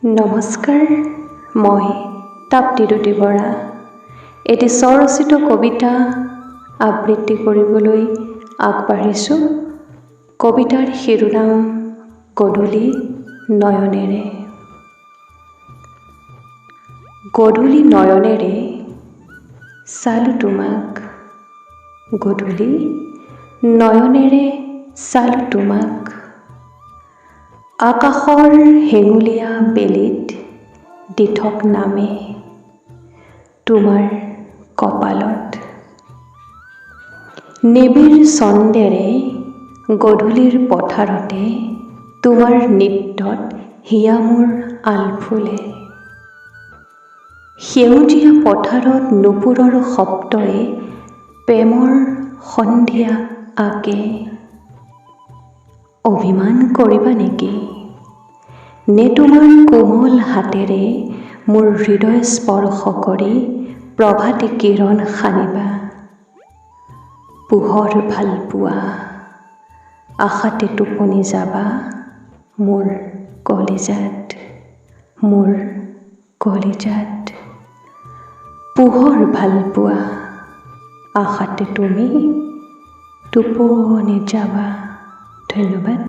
নমস্কাৰ, মই তাপ্তি ৰুটি বৰা। এটি স্বৰচিত কবিতা আবৃত্তি কৰিবলৈ আগবাঢ়িছোঁ। কবিতাৰ শিৰোনাম গধূলি নয়নেৰে। গধূলি নয়নেৰে চালো তোমাক, গধূলি নয়নেৰে চালো তোমাক। আকাশৰ হেঙুলীয়া বেলিত দিঠক নামে তোমাৰ কপালত। নিবিড় ছন্দেৰে গধূলিৰ পথাৰতে তোমাৰ নৃত্যত হিয়া মোৰ আলফুলে। সেউজীয়া পথাৰত নুপুৰৰ শব্দই প্ৰেমৰ সন্ধিয়া আঁকে। অভিমান কৰিবা নেকি? নে তোমাৰ কোমল হাতেৰে মোৰ হৃদয় স্পৰ্শ কৰি প্ৰভাতী কিৰণ সানিবা? পোহৰ ভাল পোৱা আশাতে টোপনি যাবা মোৰ কলিজাত, মোৰ কলিজাত। পোহৰ ভাল পোৱা আশাতে তুমি টোপনি যাবা। ধন্যবাদ।